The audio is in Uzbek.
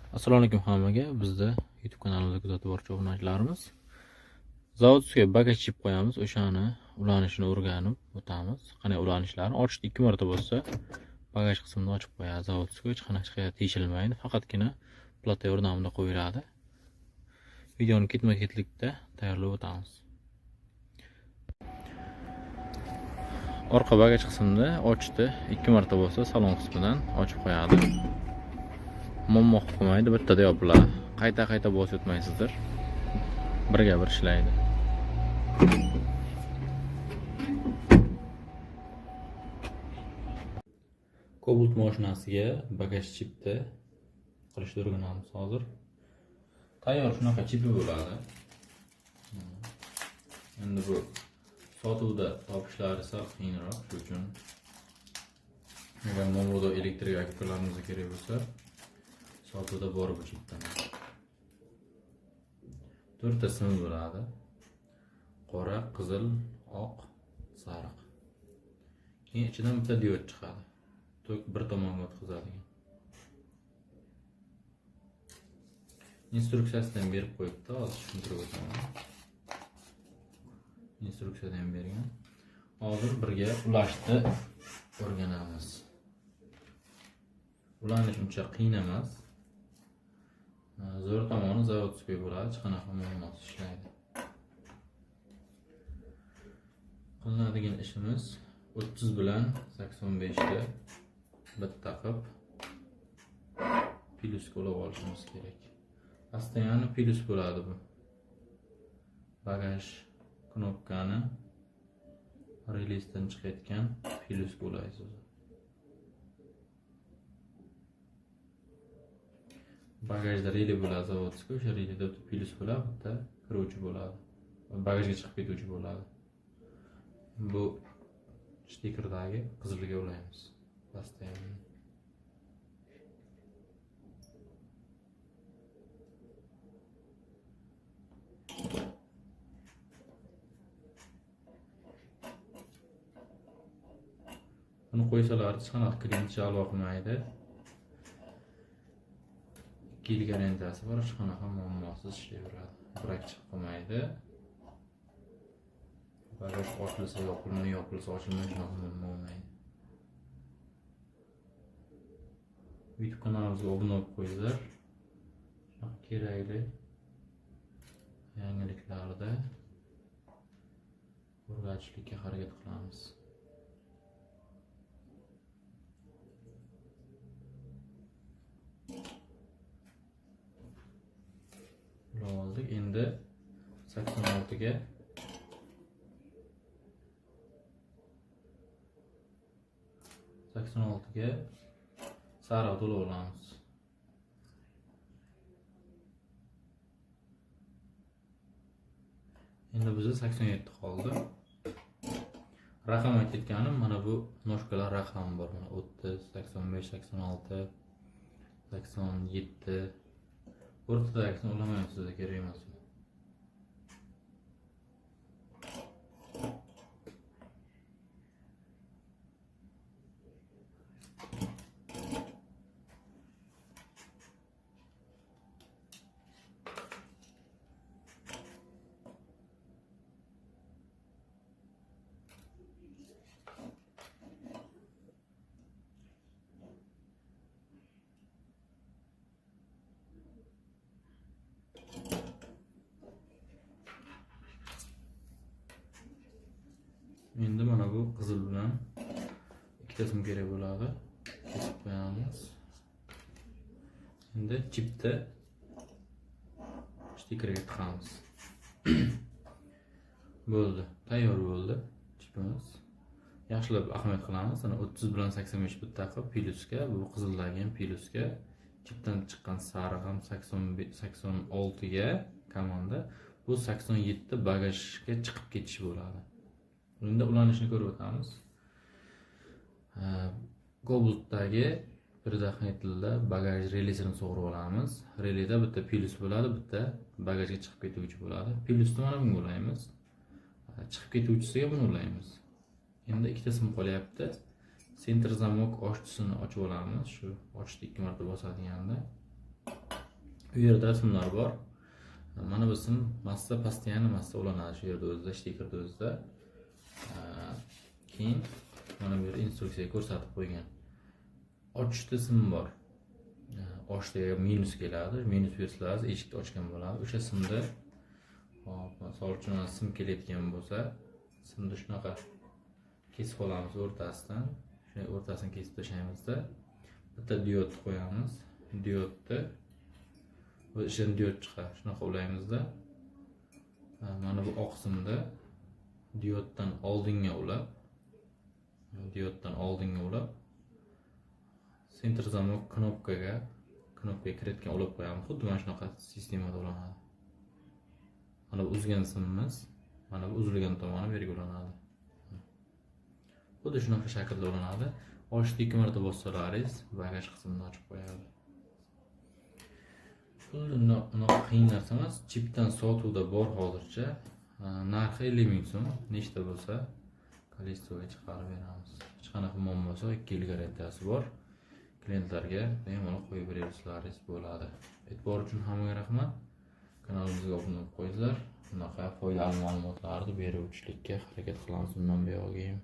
Assalomu alaykum hammaga. Bizda YouTube kanalimizda kuzatib boruvchi obunachilarimiz. Zavodga bagaj chip qo'yamiz, o'shani ulanishini o'rganib o'tamiz. Qanday ulanishlari ochishda 2 marta bo'lsa, bagaj qismini ochib qo'yadi. Zavodga hech qanaqa teshilmaydi, faqatgina plata yordamida qo'yiladi. Videoni ketma-ketlikda tayyorlab o'tamiz. Orqa bagaj qismida ochishda 2 marta bo'lsa, salon qismidan ochib qo'yadi. Muammo qilmaydi, bittada yopiladi. Qayta bosib o'tmaysizlar. Birga bir ishlaydi. Cobalt mashinasiga bagaj chipni qilishni o'rganamiz hozir. Tayyor shunaqa chipi bo'ladi. Endi bu sotuvda topishlari sal qiyinroq, shuning uchun agar mo'mroda elektrik akkumulyatorlarimiz kerak bo'lsa, sotuvda bor bu chipdan. 4 ta sim bo'ladi. Qora, qizil, oq, sariq. Keyin ichidan bitta diod chiqadi. Tok bir tomonga o'tkazadigan. Instruksiyasidan berib qo'yibdi, hozir tushuntirib o'taman. Instruksiyadan bergan. Hozir birga ulashni o'rganamiz. Ulanish uncha qiyin emas. Zo'r tomoni zavodskiy bo'ladi, hech qanaqa muammosiz ishlaydi. Qilinadigan ishimiz 30 bilan 85 da bitta qilib plyuska ulab olishimiz kerak. Постоянно plyus bo'ladi bu. Bagaj knopkani relizdan chiqayotgan plyus bo'laysiz. Bagajda reli bo'ladi zavodskiy, o'sha relida plyus bo'ladi, bitta kiruvchi bo'ladi. Bagajga chiqib ketuvchi bo'ladi. Bu stikerdagi qizilga ulaymiz. Постоянно. Buni qo'ysalar hech qanaqa klient jalb qilmaydi. 2 yil garantiyasi bor, hech qanaqa muammosiz ishlayveradi. Brak chiqib qolmaydi. Bagaj ochilsa yopilmaydi, yopilsa ochilmaydi, shunaqa muammo bo'lmaydi. YouTube kanalimizga obuna bo'lib qo'yinglar. Kerakli yangiliklarda o'rgatishlikka harakat qilamiz. Oldik. Endi 86 ga sariq to'lab olamiz. Endi bizda 87 qoldi. Raqam aytganim mana bu noshkalar raqami bor. Mana 30, 85, 86, 87. O'rtadagisini ulamaymiz, sizga kerak emas. Endi mana bu qizil bilan ikkitasini kerak bo'ladi. Kesib qo'yamiz. Endi chipni stikerga tiqamiz. Bo'ldi, tayyor bo'ldi chipimiz. Yaxshilab ahamiyat qilamiz. Ana 30 bilan 85 bitta qilib plyuska, bu qizildagi ham plyuska, chipdan chiqqan sariq ham 86 ga komanda, bu 87 bagajga chiqib ketish bo'ladi. Endi ulanishni ko'rib o'tamiz. Cobaltdagi предохранительda bagaj relisini sug'urib olamiz. Relida bitta plyus bo'ladi, bitta bagajga chiqib ketuvchi bo'ladi. Plyusni mana bunga ulaymiz. Chiqib ketuvchisiga buni ulaymiz. Endi ikkita sim qolyapti. Center zamok ochtisini ochib olamiz. Shu ochishni 2 marta bosadiganda Bu yerda simlar bor. Mana bu sim massa постоянно massa ulanadi shu yerda o'zida, shtikerda o'zida. Keyin mana bu yerda instruksiya ko'rsatib qo'ygan. Ochishda sim bor. Ochishda minus keladi. Minus bersangiz eshikni ochgan bo'ladi. O'sha simda hop, misol uchun sim kelayotgan bo'lsa, simni shunaqa kesib olamiz o'rtasidan. Shuni o'rtasini kesib tashlaymizda bitta diod qo'yamiz. Diodni va ishdan diod chiqadi. Shunaqa ulaymizda. Mana bu oq simda dioddan oldinga ulab, center zamok knopkaga kiritgan ulab qo'yamiz. Xuddi mana shunaqa sistemada ulanadi. Mana bu uzgan simimiz, mana bu uzilgan tomoni berga ulanadi. Xuddi shunaqa shaklda ulanadi. Ochishni 2 marta bossalaringiz bagaj qismini ochib qo'yadi. Unaqa qiyin narsa emas. Chipdan sotuvda bor hozircha. Narxi 50 ming so'm. Nechta bo'lsa, kolleksiyaga chiqarib beramiz. Hech qanaqa muammo bo'lsa, 2 yil garantiyasi bor. Klientlarga bemalol qo'yib berishlaringiz bo'ladi. E'tibor uchun hammaga rahmat. Kanalimizga obuna bo'lib qo'yinglar. Bunaqa foydali ma'lumotlarni berib o'tishlikka harakat qilamiz bundan buyog'im.